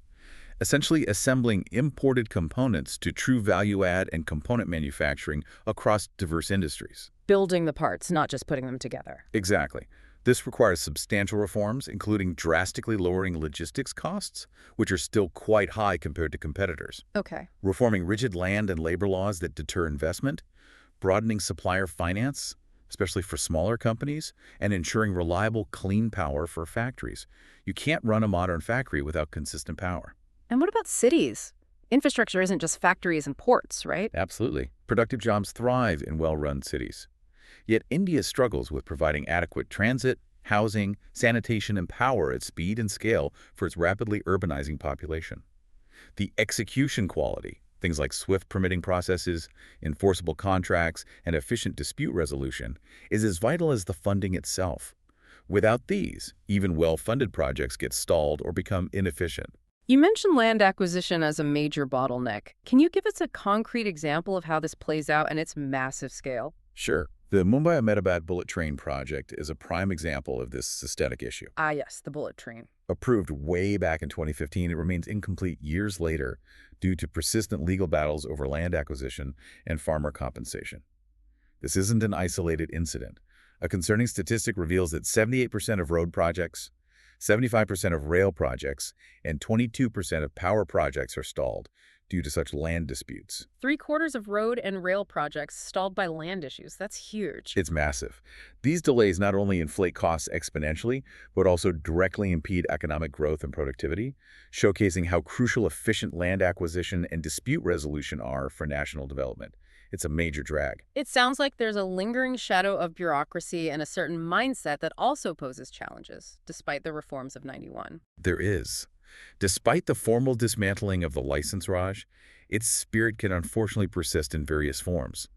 essentially assembling imported components to true value-add and component manufacturing across diverse industries. Building the parts, not just putting them together. Exactly. This requires substantial reforms, including drastically lowering logistics costs, which are still quite high compared to competitors. Okay. Reforming rigid land and labor laws that deter investment, broadening supplier finance, especially for smaller companies, and ensuring reliable, clean power for factories. You can't run a modern factory without consistent power. And what about cities? Infrastructure isn't just factories and ports, right? Absolutely. Productive jobs thrive in well-run cities. Yet India struggles with providing adequate transit, housing, sanitation, and power at speed and scale for its rapidly urbanizing population. The execution quality, things like swift permitting processes, enforceable contracts, and efficient dispute resolution, is as vital as the funding itself. Without these, even well-funded projects get stalled or become inefficient. You mentioned land acquisition as a major bottleneck. Can you give us a concrete example of how this plays out in its massive scale? Sure. The Mumbai-Ahmedabad bullet train project is a prime example of this systemic issue. Ah, yes, the bullet train. Approved way back in 2015, it remains incomplete years later due to persistent legal battles over land acquisition and farmer compensation. This isn't an isolated incident. A concerning statistic reveals that 78% of road projects, 75% of rail projects, and 22% of power projects are stalled due to such land disputes. 3/4 of road and rail projects stalled by land issues. That's huge. It's massive. These delays not only inflate costs exponentially, but also directly impede economic growth and productivity, showcasing how crucial efficient land acquisition and dispute resolution are for national development. It's a major drag. It sounds like there's a lingering shadow of bureaucracy and a certain mindset that also poses challenges, despite the reforms of '91. There is. Despite the formal dismantling of the license Raj, its spirit can unfortunately persist in various forms.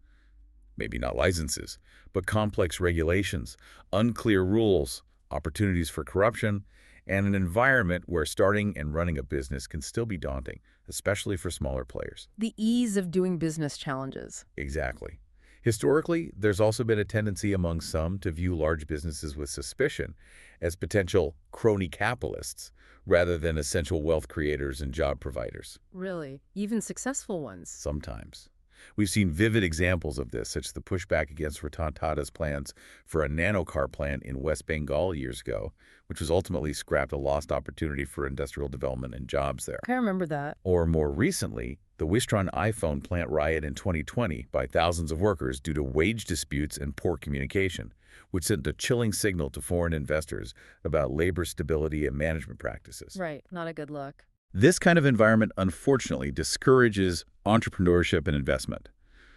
Maybe not licenses, but complex regulations, unclear rules, opportunities for corruption, and an environment where starting and running a business can still be daunting, especially for smaller players. The ease of doing business challenges. Exactly. Historically, there's also been a tendency among some to view large businesses with suspicion as potential crony capitalists rather than essential wealth creators and job providers. Really? Even successful ones? Sometimes. We've seen vivid examples of this, such as the pushback against Ratan Tata's plans for a nanocar plant in West Bengal years ago, which was ultimately scrapped, a lost opportunity for industrial development and jobs there. I remember that. Or more recently, the Wistron iPhone plant riot in 2020 by thousands of workers due to wage disputes and poor communication. which sent a chilling signal to foreign investors about labor stability and management practices. Right, not a good look. This kind of environment, unfortunately, discourages entrepreneurship and investment,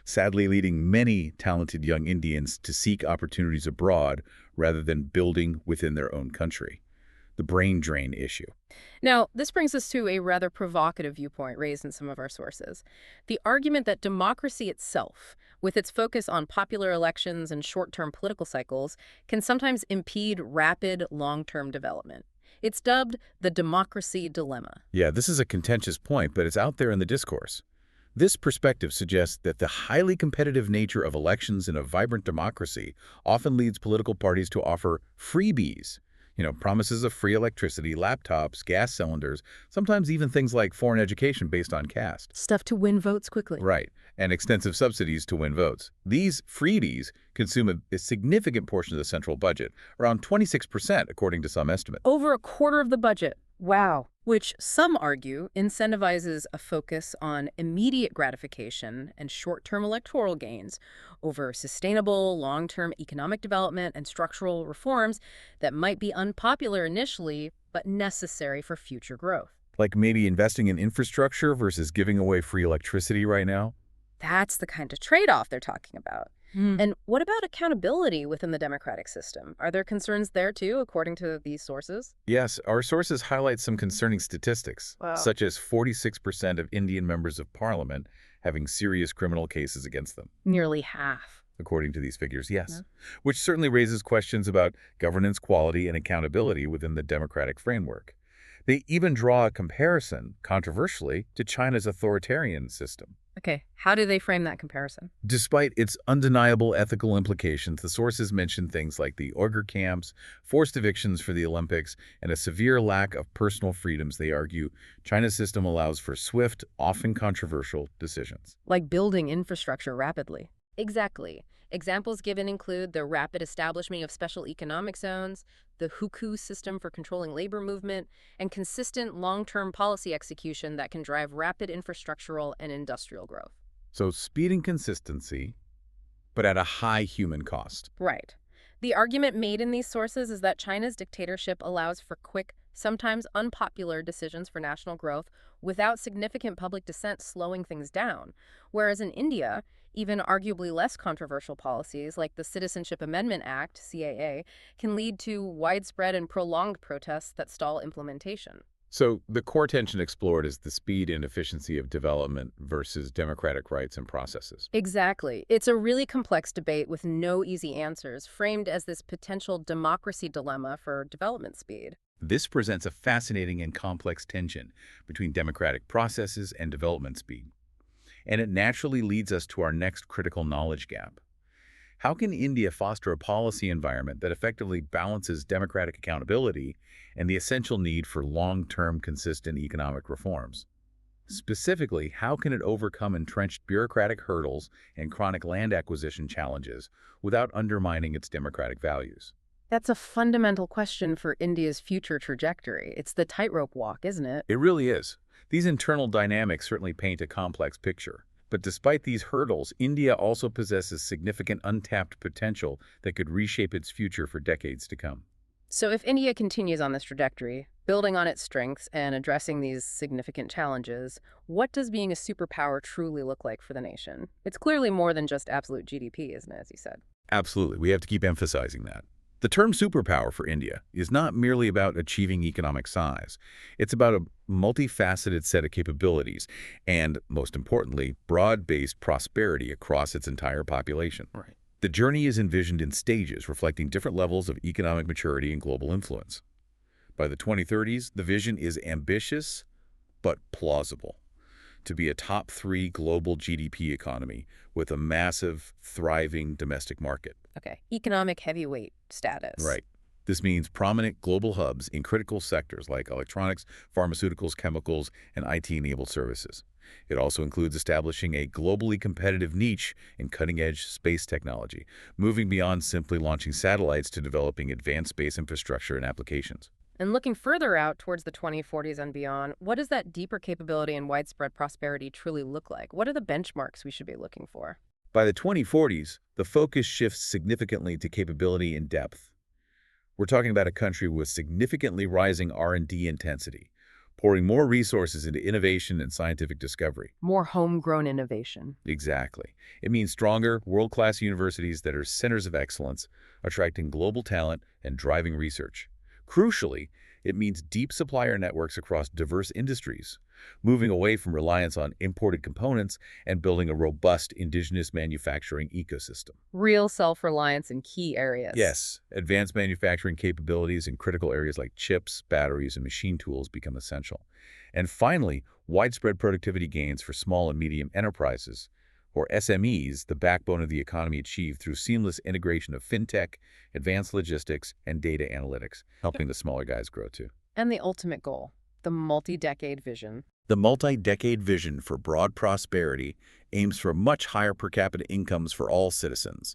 sadly leading many talented young Indians to seek opportunities abroad rather than building within their own country. The brain drain issue. Now, this brings us to a rather provocative viewpoint raised in some of our sources. The argument that democracy itself, with its focus on popular elections and short-term political cycles, can sometimes impede rapid, long-term development. It's dubbed the democracy dilemma. Yeah, this is a contentious point, but it's out there in the discourse. This perspective suggests that the highly competitive nature of elections in a vibrant democracy often leads political parties to offer freebies. Promises of free electricity, laptops, gas cylinders, sometimes even things like foreign education based on caste. Stuff to win votes quickly. Right, and extensive subsidies to win votes. These freebies consume a significant portion of the central budget, around 26% according to some estimates. Over a quarter of the budget. Wow. Which some argue incentivizes a focus on immediate gratification and short-term electoral gains over sustainable, long-term economic development and structural reforms that might be unpopular initially, but necessary for future growth. Like maybe investing in infrastructure versus giving away free electricity right now? That's the kind of trade-off they're talking about. And what about accountability within the democratic system? Are there concerns there too, according to these sources? Yes, our sources highlight some concerning statistics, Wow. such as 46% of Indian members of parliament having serious criminal cases against them. Nearly half. According to these figures, yes. Yeah. Which certainly raises questions about governance quality and accountability within the democratic framework. They even draw a comparison, controversially, to China's authoritarian system. Okay, how do they frame that comparison? Despite its undeniable ethical implications, the sources mention things like the Uyghur camps, forced evictions for the Olympics, and a severe lack of personal freedoms. They argue China's system allows for swift, often controversial decisions. Like building infrastructure rapidly. Exactly. Examples given include the rapid establishment of special economic zones, the hukou system for controlling labor movement, and consistent long-term policy execution that can drive rapid infrastructural and industrial growth. So speed and consistency, but at a high human cost. Right. The argument made in these sources is that China's dictatorship allows for quick, sometimes unpopular decisions for national growth without significant public dissent slowing things down, whereas in India, even arguably less controversial policies like the Citizenship Amendment Act, CAA, can lead to widespread and prolonged protests that stall implementation. So the core tension explored is the speed and efficiency of development versus democratic rights and processes. Exactly. It's a really complex debate with no easy answers, framed as this potential democracy dilemma for development speed. This presents a fascinating and complex tension between democratic processes and development speed. And it naturally leads us to our next critical knowledge gap. How can India foster a policy environment that effectively balances democratic accountability and the essential need for long-term consistent economic reforms? Specifically, how can it overcome entrenched bureaucratic hurdles and chronic land acquisition challenges without undermining its democratic values? That's a fundamental question for India's future trajectory. It's the tightrope walk, isn't it? It really is. These internal dynamics certainly paint a complex picture. But despite these hurdles, India also possesses significant untapped potential that could reshape its future for decades to come. So if India continues on this trajectory, building on its strengths and addressing these significant challenges, what does being a superpower truly look like for the nation? It's clearly more than just absolute GDP, isn't it, as you said? Absolutely. We have to keep emphasizing that. The term superpower for India is not merely about achieving economic size. It's about a multifaceted set of capabilities and, most importantly, broad-based prosperity across its entire population. Right. The journey is envisioned in stages reflecting different levels of economic maturity and global influence. By the 2030s, the vision is ambitious but plausible. To be a top 3 global GDP economy with a massive, thriving domestic market. Okay, economic heavyweight status. Right. This means prominent global hubs in critical sectors like electronics, pharmaceuticals, chemicals, and IT-enabled services. It also includes establishing a globally competitive niche in cutting-edge space technology, moving beyond simply launching satellites to developing advanced space infrastructure and applications. And looking further out towards the 2040s and beyond, what does that deeper capability and widespread prosperity truly look like? What are the benchmarks we should be looking for? By the 2040s, the focus shifts significantly to capability and depth. We're talking about a country with significantly rising R&D intensity, pouring more resources into innovation and scientific discovery. More homegrown innovation. Exactly. It means stronger, world-class universities that are centers of excellence, attracting global talent and driving research. Crucially, it means deep supplier networks across diverse industries, moving away from reliance on imported components and building a robust indigenous manufacturing ecosystem. Real self-reliance in key areas. Yes, advanced manufacturing capabilities in critical areas like chips, batteries, and machine tools become essential. And finally, widespread productivity gains for small and medium enterprises, or SMEs, the backbone of the economy achieved through seamless integration of fintech, advanced logistics, and data analytics, helping the smaller guys grow too. And the ultimate goal, the multi-decade vision. The multi-decade vision for broad prosperity aims for much higher per capita incomes for all citizens,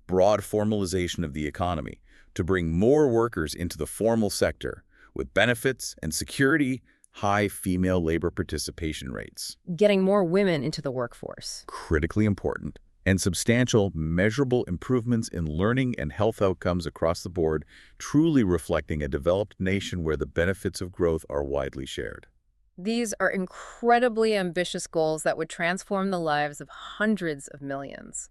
broad formalization of the economy to bring more workers into the formal sector with benefits and security, high female labor participation rates. Getting more women into the workforce. Critically important. And substantial, measurable improvements in learning and health outcomes across the board, truly reflecting a developed nation where the benefits of growth are widely shared. These are incredibly ambitious goals that would transform the lives of hundreds of millions.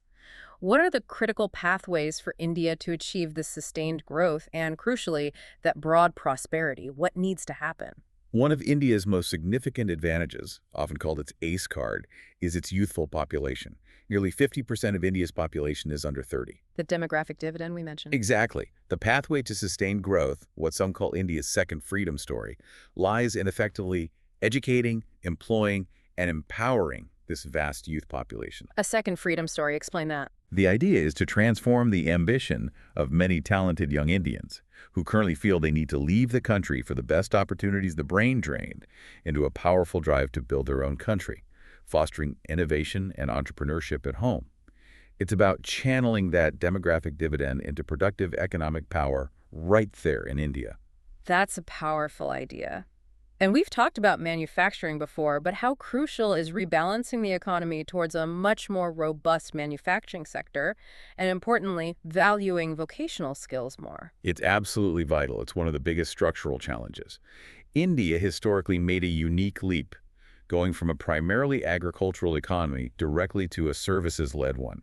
What are the critical pathways for India to achieve this sustained growth and, crucially, that broad prosperity? What needs to happen? One of India's most significant advantages, often called its ACE card, is its youthful population. Nearly 50% of India's population is under 30. The demographic dividend we mentioned. Exactly. The pathway to sustained growth, what some call India's second freedom story, lies in effectively educating, employing, and empowering this vast youth population. A second freedom story. Explain that. The idea is to transform the ambition of many talented young Indians who currently feel they need to leave the country for the best opportunities the brain drained into a powerful drive to build their own country, fostering innovation and entrepreneurship at home. It's about channeling that demographic dividend into productive economic power right there in India. That's a powerful idea. And we've talked about manufacturing before, but how crucial is rebalancing the economy towards a much more robust manufacturing sector, and importantly, valuing vocational skills more? It's absolutely vital. It's one of the biggest structural challenges. India historically made a unique leap, going from a primarily agricultural economy directly to a services-led one,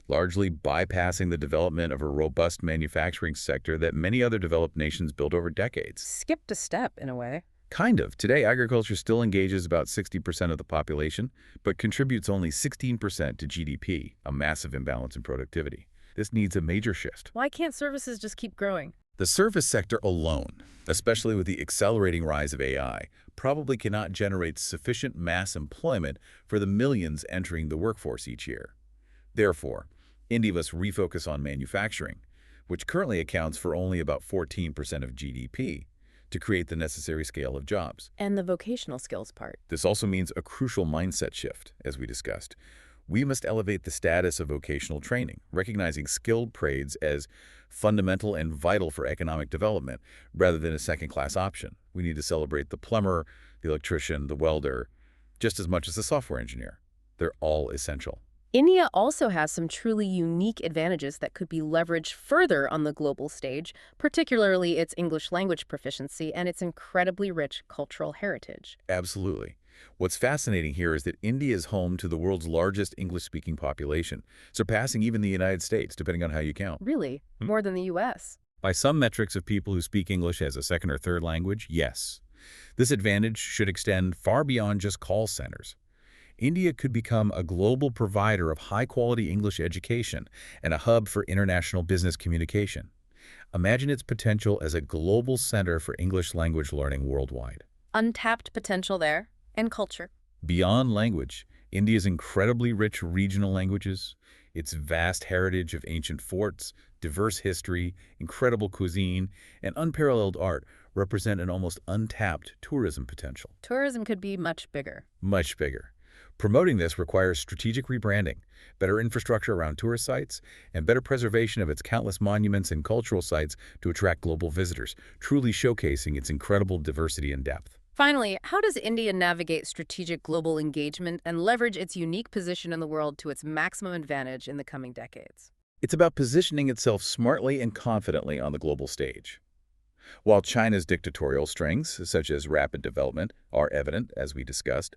largely bypassing the development of a robust manufacturing sector that many other developed nations built over decades. Skipped a step, in a way. Kind of. Today, agriculture still engages about 60% of the population, but contributes only 16% to GDP, a massive imbalance in productivity. This needs a major shift. Why can't services just keep growing? The service sector alone, especially with the accelerating rise of AI, probably cannot generate sufficient mass employment for the millions entering the workforce each year. Therefore, India must refocus on manufacturing, which currently accounts for only about 14% of GDP, to create the necessary scale of jobs. And the vocational skills part. This also means a crucial mindset shift, as we discussed. We must elevate the status of vocational training, recognizing skilled trades as fundamental and vital for economic development, rather than a second-class option. We need to celebrate the plumber, the electrician, the welder, just as much as the software engineer. They're all essential. India also has some truly unique advantages that could be leveraged further on the global stage, particularly its English language proficiency and its incredibly rich cultural heritage. Absolutely. What's fascinating here is that India is home to the world's largest English-speaking population, surpassing even the United States, depending on how you count. Really? More than the U.S.? By some metrics of people who speak English as a second or third language, yes. This advantage should extend far beyond just call centers. India could become a global provider of high-quality English education and a hub for international business communication. Imagine its potential as a global center for English language learning worldwide. Untapped potential there, and culture. Beyond language, India's incredibly rich regional languages, its vast heritage of ancient forts, diverse history, incredible cuisine, and unparalleled art represent an almost untapped tourism potential. Tourism could be much bigger. Much bigger. Promoting this requires strategic rebranding, better infrastructure around tourist sites, and better preservation of its countless monuments and cultural sites to attract global visitors, truly showcasing its incredible diversity and depth. Finally, how does India navigate strategic global engagement and leverage its unique position in the world to its maximum advantage in the coming decades? It's about positioning itself smartly and confidently on the global stage. While China's dictatorial strengths, such as rapid development, are evident, as we discussed,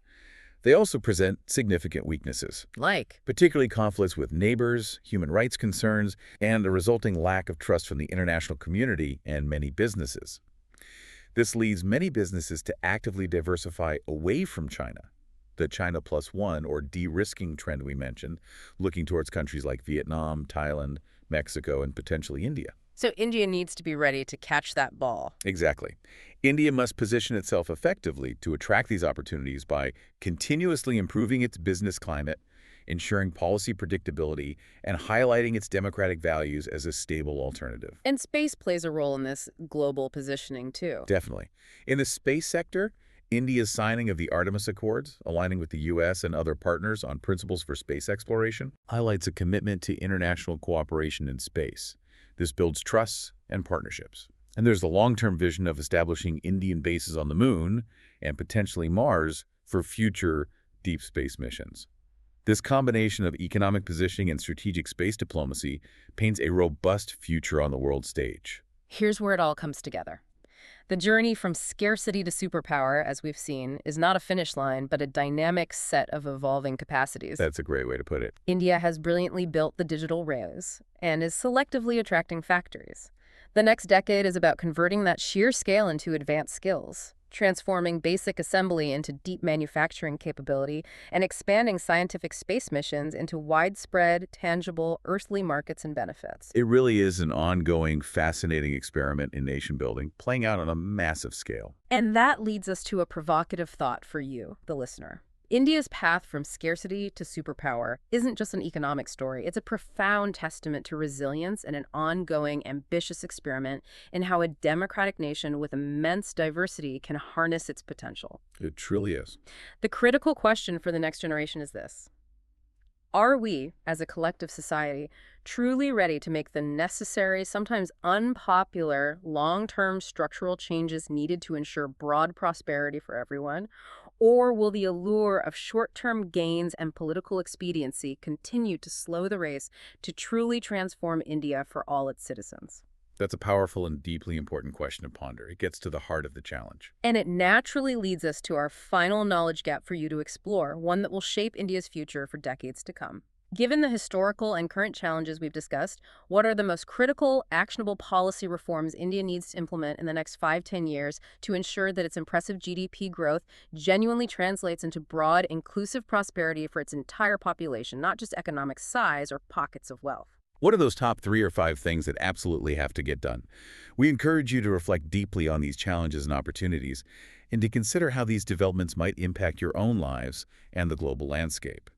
they also present significant weaknesses, Like, particularly conflicts with neighbors, human rights concerns, and a resulting lack of trust from the international community and many businesses. This leads many businesses to actively diversify away from China. The China plus one, or de-risking trend we mentioned, looking towards countries like Vietnam, Thailand, Mexico, and potentially India. so India needs to be ready to catch that ball. Exactly. India must position itself effectively to attract these opportunities by continuously improving its business climate, ensuring policy predictability, and highlighting its democratic values as a stable alternative. And space plays a role in this global positioning, too. Definitely. In the space sector, India's signing of the Artemis Accords, aligning with the U.S. and other partners on principles for space exploration, highlights a commitment to international cooperation in space. This builds trusts and partnerships. And there's the long-term vision of establishing Indian bases on the Moon and potentially Mars for future deep space missions. This combination of economic positioning and strategic space diplomacy paints a robust future on the world stage. Here's where it all comes together. The journey from scarcity to superpower, as we've seen, is not a finish line, but a dynamic set of evolving capacities. That's a great way to put it. India has brilliantly built the digital rails and is selectively attracting factories. The next decade is about converting that sheer scale into advanced skills, transforming basic assembly into deep manufacturing capability, and expanding scientific space missions into widespread, tangible, earthly markets and benefits. It really is an ongoing, fascinating experiment in nation building, playing out on a massive scale. And that leads us to a provocative thought for you, the listener. India's path from scarcity to superpower isn't just an economic story. It's a profound testament to resilience and an ongoing, ambitious experiment in how a democratic nation with immense diversity can harness its potential. It truly is. The critical question for the next generation is this: are we, as a collective society, truly ready to make the necessary, sometimes unpopular, long-term structural changes needed to ensure broad prosperity for everyone? Or will the allure of short-term gains and political expediency continue to slow the race to truly transform India for all its citizens? That's a powerful and deeply important question to ponder. It gets to the heart of the challenge. And it naturally leads us to our final knowledge gap for you to explore, one that will shape India's future for decades to come. Given the historical and current challenges we've discussed, what are the most critical, actionable policy reforms India needs to implement in the next 5-10 years to ensure that its impressive GDP growth genuinely translates into broad, inclusive prosperity for its entire population, not just economic size or pockets of wealth? What are those top 3 or 5 things that absolutely have to get done? We encourage you to reflect deeply on these challenges and opportunities, and to consider how these developments might impact your own lives and the global landscape.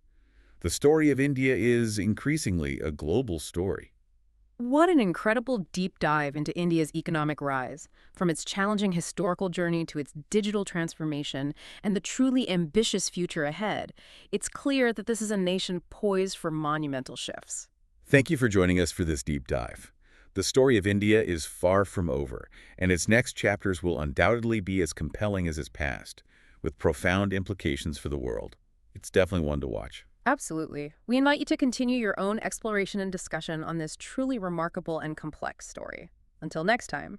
The story of India is increasingly a global story. What an incredible deep dive into India's economic rise, from its challenging historical journey to its digital transformation and the truly ambitious future ahead. It's clear that this is a nation poised for monumental shifts. Thank you for joining us for this deep dive. The story of India is far from over, and its next chapters will undoubtedly be as compelling as its past, with profound implications for the world. It's definitely one to watch. Absolutely. We invite you to continue your own exploration and discussion on this truly remarkable and complex story. Until next time.